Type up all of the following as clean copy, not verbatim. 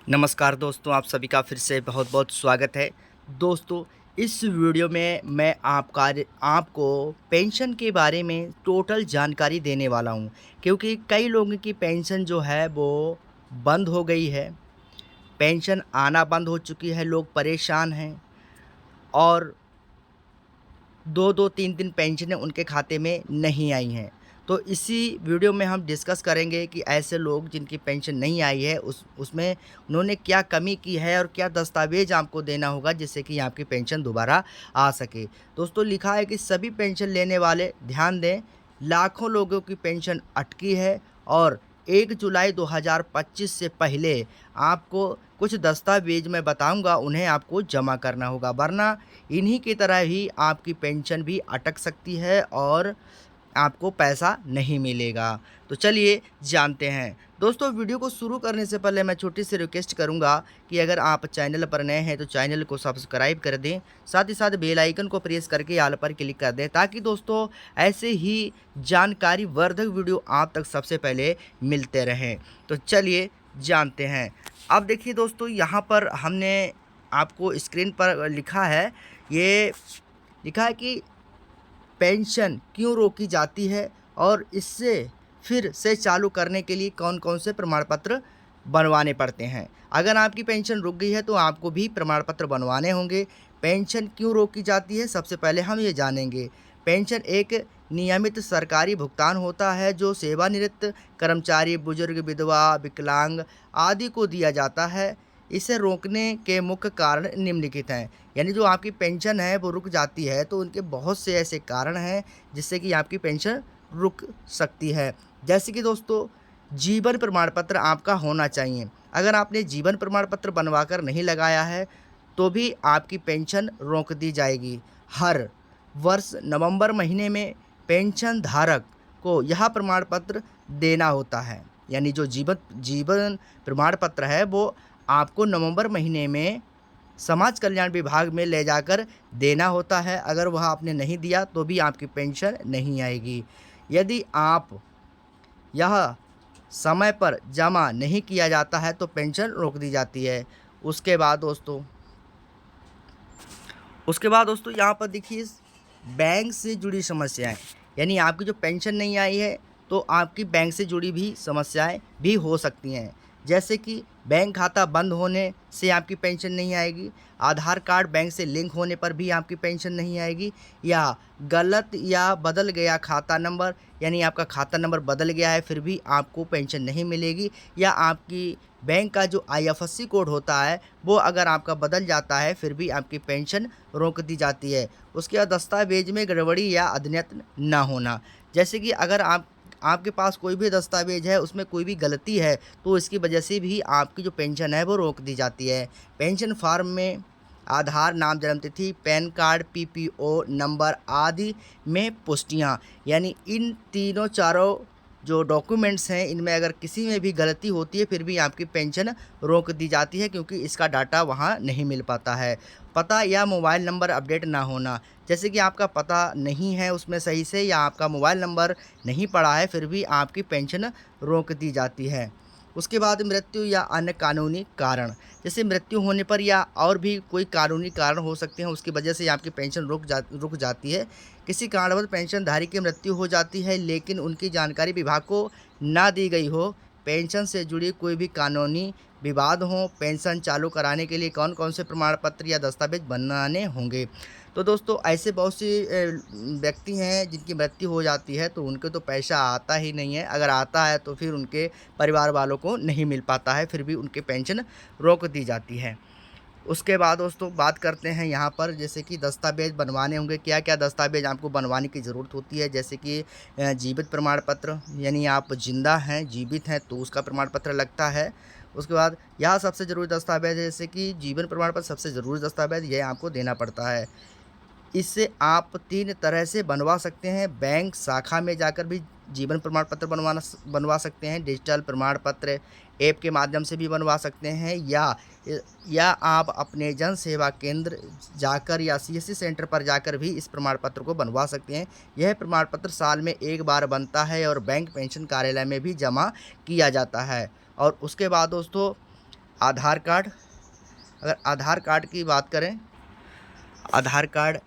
नमस्कार दोस्तों, आप सभी का फिर से बहुत बहुत स्वागत है। दोस्तों, इस वीडियो में मैं आपको पेंशन के बारे में टोटल जानकारी देने वाला हूं, क्योंकि कई लोगों की पेंशन जो है वो बंद हो गई है। पेंशन आना बंद हो चुकी है, लोग परेशान हैं और 2-2 3-3 पेंशनें उनके खाते में नहीं आई हैं। तो इसी वीडियो में हम डिस्कस करेंगे कि ऐसे लोग जिनकी पेंशन नहीं आई है उसमें उन्होंने क्या कमी की है और क्या दस्तावेज़ आपको देना होगा जिससे कि आपकी पेंशन दोबारा आ सके। दोस्तों, लिखा है कि सभी पेंशन लेने वाले ध्यान दें, लाखों लोगों की पेंशन अटकी है और 1 जुलाई 2025 से पहले आपको कुछ दस्तावेज़ मैं बताऊँगा, उन्हें आपको जमा करना होगा, वरना इन्हीं की तरह ही आपकी पेंशन भी अटक सकती है और आपको पैसा नहीं मिलेगा। तो चलिए जानते हैं। दोस्तों, वीडियो को शुरू करने से पहले मैं छोटी-सी रिक्वेस्ट करूँगा कि अगर आप चैनल पर नए हैं तो चैनल को सब्सक्राइब कर दें। साथ ही साथ बेल आइकन को प्रेस करके ऑल पर क्लिक कर दें, ताकि दोस्तों ऐसे ही जानकारी वर्धक वीडियो आप तक सबसे पहले मिलते रहें। तो चलिए जानते हैं। अब देखिए दोस्तों, यहाँ पर हमने आपको स्क्रीन पर ये लिखा है कि पेंशन क्यों रोकी जाती है और इससे फिर से चालू करने के लिए कौन-कौन से प्रमाण पत्र बनवाने पड़ते हैं। अगर आपकी पेंशन रुक गई है तो आपको भी प्रमाण पत्र बनवाने होंगे। पेंशन क्यों रोकी जाती है, सबसे पहले हम ये जानेंगे। पेंशन एक नियमित सरकारी भुगतान होता है जो सेवानिवृत्त कर्मचारी, बुजुर्ग, विधवा, विकलांग आदि को दिया जाता है। इसे रोकने के मुख्य कारण निम्नलिखित हैं। यानी जो आपकी पेंशन है वो रुक जाती है तो उनके बहुत से ऐसे कारण हैं जिससे कि आपकी पेंशन रुक सकती है। जैसे कि दोस्तों, जीवन प्रमाण पत्र आपका होना चाहिए। अगर आपने जीवन प्रमाण पत्र बनवाकर नहीं लगाया है तो भी आपकी पेंशन रोक दी जाएगी। हर वर्ष नवंबर महीने में पेंशन धारक को यह प्रमाण पत्र देना होता है। यानी जो जीवन जीवन प्रमाण पत्र है वो आपको नवंबर महीने में समाज कल्याण विभाग में ले जाकर देना होता है। अगर वह आपने नहीं दिया तो भी आपकी पेंशन नहीं आएगी। यदि आप यह समय पर जमा नहीं किया जाता है तो पेंशन रोक दी जाती है। उसके बाद दोस्तों उसके बाद दोस्तों यहाँ पर देखिए, बैंक से जुड़ी समस्याएं। यानी आपकी जो पेंशन नहीं आई है तो आपकी बैंक से जुड़ी भी समस्याएं भी हो सकती हैं। जैसे कि बैंक खाता बंद होने से आपकी पेंशन नहीं आएगी, आधार कार्ड बैंक से लिंक होने पर भी आपकी पेंशन नहीं आएगी, या गलत या बदल गया खाता नंबर, यानी आपका खाता नंबर बदल गया है फिर भी आपको पेंशन नहीं मिलेगी, या आपकी बैंक का जो आईएफएससी कोड होता है वो अगर आपका बदल जाता है फिर भी आपकी पेंशन रोक दी जाती है। उसके बाद दस्तावेज में गड़बड़ी या अद्यतन ना होना। जैसे कि अगर आपके पास कोई भी दस्तावेज है उसमें कोई भी गलती है तो इसकी वजह से भी आपकी जो पेंशन है वो रोक दी जाती है। पेंशन फॉर्म में आधार, नाम, जन्मतिथि, पैन कार्ड, पीपीओ नंबर आदि में पुष्टियाँ, यानी इन तीनों चारों जो डॉक्यूमेंट्स हैं इनमें अगर किसी में भी गलती होती है फिर भी आपकी पेंशन रोक दी जाती है, क्योंकि इसका डाटा वहाँ नहीं मिल पाता है। पता या मोबाइल नंबर अपडेट ना होना। जैसे कि आपका पता नहीं है उसमें सही से, या आपका मोबाइल नंबर नहीं पड़ा है फिर भी आपकी पेंशन रोक दी जाती है। उसके बाद मृत्यु या अन्य कानूनी कारण। जैसे मृत्यु होने पर या और भी कोई कानूनी कारण हो सकते हैं, उसकी वजह से आपकी पेंशन रुक जाती है। किसी कारणवश पेंशनधारी की मृत्यु हो जाती है लेकिन उनकी जानकारी विभाग को ना दी गई हो, पेंशन से जुड़ी कोई भी कानूनी विवाद हो, पेंशन चालू कराने के लिए कौन कौन से प्रमाण पत्र या दस्तावेज बनाने होंगे। तो दोस्तों, ऐसे बहुत सी व्यक्ति हैं जिनकी मृत्यु हो जाती है तो उनको तो पैसा आता ही नहीं है। अगर आता है तो फिर उनके परिवार वालों को नहीं मिल पाता है, फिर भी उनकी पेंशन रोक दी जाती है। उसके बाद दोस्तों बात करते हैं यहाँ पर, जैसे कि दस्तावेज़ बनवाने होंगे। क्या-क्या दस्तावेज़ आपको बनवाने की ज़रूरत होती है। जैसे कि जीवित प्रमाण पत्र, यानी आप ज़िंदा हैं, जीवित हैं तो उसका प्रमाण पत्र लगता है। उसके बाद यह सबसे ज़रूरी दस्तावेज़ है, जैसे कि जीवन प्रमाण पत्र सबसे ज़रूरी दस्तावेज़, यह आपको देना पड़ता है। इससे आप 3 तरह से बनवा सकते हैं। बैंक शाखा में जाकर भी जीवन प्रमाण पत्र बनवा सकते हैं, डिजिटल प्रमाण पत्र ऐप के माध्यम से भी बनवा सकते हैं, या आप अपने जन सेवा केंद्र जाकर या सीएससी सेंटर पर जाकर भी इस प्रमाण पत्र को बनवा सकते हैं। यह प्रमाण पत्र साल में 1 बार बनता है और बैंक पेंशन कार्यालय में भी जमा किया जाता है। और उसके बाद दोस्तों आधार कार्ड। अगर आधार कार्ड की बात करें, आधार कार्ड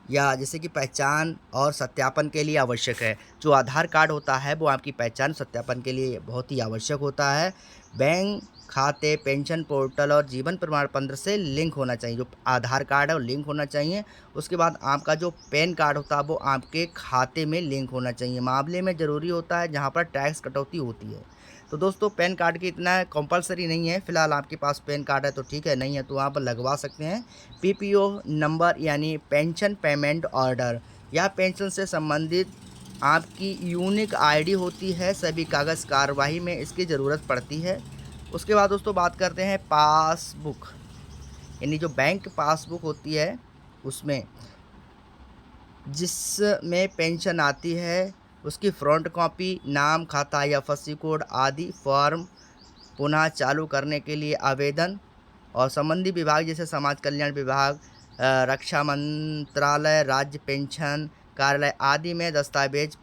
या जैसे कि पहचान और सत्यापन के लिए आवश्यक है। जो आधार कार्ड होता है वो आपकी पहचान सत्यापन के लिए बहुत ही आवश्यक होता है। बैंक खाते, पेंशन पोर्टल और जीवन प्रमाण पत्र से लिंक होना चाहिए। जो आधार कार्ड है वो लिंक होना चाहिए। उसके बाद आपका जो पैन कार्ड होता है वो आपके खाते में लिंक होना चाहिए। मामले में ज़रूरी होता है जहाँ पर टैक्स कटौती होती है। तो दोस्तों पैन कार्ड की इतना कंपलसरी नहीं है। फ़िलहाल आपके पास पैन कार्ड है तो ठीक है, नहीं है तो आप लगवा सकते हैं। पीपीओ नंबर यानी पेंशन पेमेंट ऑर्डर या पेंशन से संबंधित आपकी यूनिक आईडी होती है। सभी कागज़ कार्यवाही में इसकी ज़रूरत पड़ती है। उसके बाद दोस्तों बात करते हैं पासबुक, यानी जो बैंक पासबुक होती है उसमें जिसमें पेंशन आती है उसकी फ्रंट कॉपी, नाम, खाता या फंसी कोड आदि फॉर्म पुनः चालू करने के लिए आवेदन और संबंधित विभाग जैसे समाज कल्याण विभाग, रक्षा मंत्रालय, राज्य पेंशन कार्यालय आदि में दस्तावेज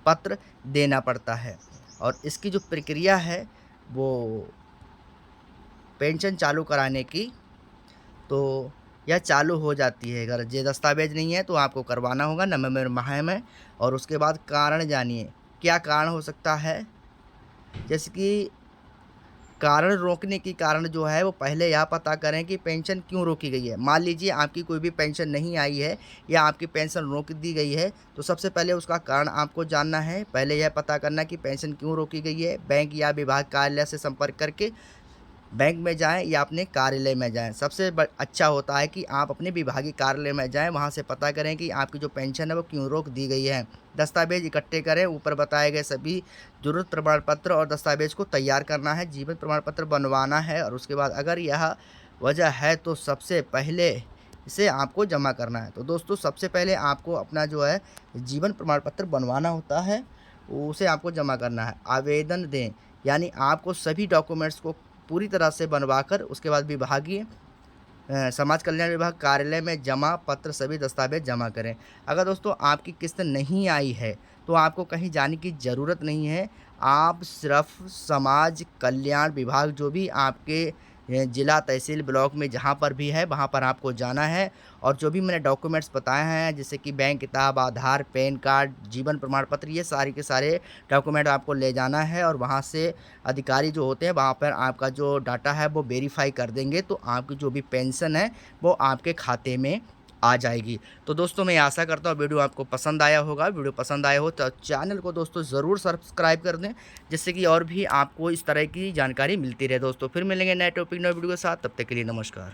पत्र देना पड़ता है। और इसकी जो प्रक्रिया है वो पेंशन चालू कराने की, तो यह चालू हो जाती है। अगर ये दस्तावेज नहीं है तो आपको करवाना होगा नवंबर माह में। और उसके बाद कारण जानिए, क्या कारण हो सकता है। जैसे कि कारण रोकने की कारण जो है वो पहले यह पता करें कि पेंशन क्यों रोकी गई है। मान लीजिए आपकी कोई भी पेंशन नहीं आई है या आपकी पेंशन रोक दी गई है, तो सबसे पहले उसका कारण आपको जानना है। पहले यह पता करना कि पेंशन क्यों रोकी गई है। बैंक या विभाग कार्यालय से संपर्क करके बैंक में जाएँ या अपने कार्यालय में जाएँ। सबसे अच्छा होता है कि आप अपने विभागीय कार्यालय में जाएँ, वहाँ से पता करें कि आपकी जो पेंशन है वो क्यों रोक दी गई है। दस्तावेज़ इकट्ठे करें, ऊपर बताए गए सभी ज़रूरत प्रमाण पत्र और दस्तावेज़ को तैयार करना है, जीवन प्रमाण पत्र बनवाना है। और उसके बाद अगर यह वजह है तो सबसे पहले इसे आपको जमा करना है। तो दोस्तों सबसे पहले आपको अपना जो है जीवन प्रमाण पत्र बनवाना होता है, उसे आपको जमा करना है। आवेदन दें, यानी आपको सभी डॉक्यूमेंट्स को पूरी तरह से बनवाकर उसके बाद विभागीय समाज कल्याण विभाग कार्यालय में जमा पत्र सभी दस्तावेज जमा करें। अगर दोस्तों आपकी किस्त नहीं आई है तो आपको कहीं जाने की ज़रूरत नहीं है। आप सिर्फ समाज कल्याण विभाग जो भी आपके जिला, तहसील, ब्लॉक में जहाँ पर भी है वहाँ पर आपको जाना है। और जो भी मैंने डॉक्यूमेंट्स बताए हैं जैसे कि बैंक किताब, आधार, पैन कार्ड, जीवन प्रमाण पत्र, ये सारे के सारे डॉक्यूमेंट आपको ले जाना है। और वहाँ से अधिकारी जो होते हैं वहाँ पर आपका जो डाटा है वो वेरीफाई कर देंगे, तो आपकी जो भी पेंशन है वो आपके खाते में आ जाएगी। तो दोस्तों मैं आशा करता हूँ वीडियो आपको पसंद आया होगा। वीडियो पसंद आया हो तो चैनल को दोस्तों ज़रूर सब्सक्राइब कर दें, जिससे कि और भी आपको इस तरह की जानकारी मिलती रहे। दोस्तों फिर मिलेंगे नए टॉपिक, नए वीडियो के साथ। तब तक के लिए नमस्कार।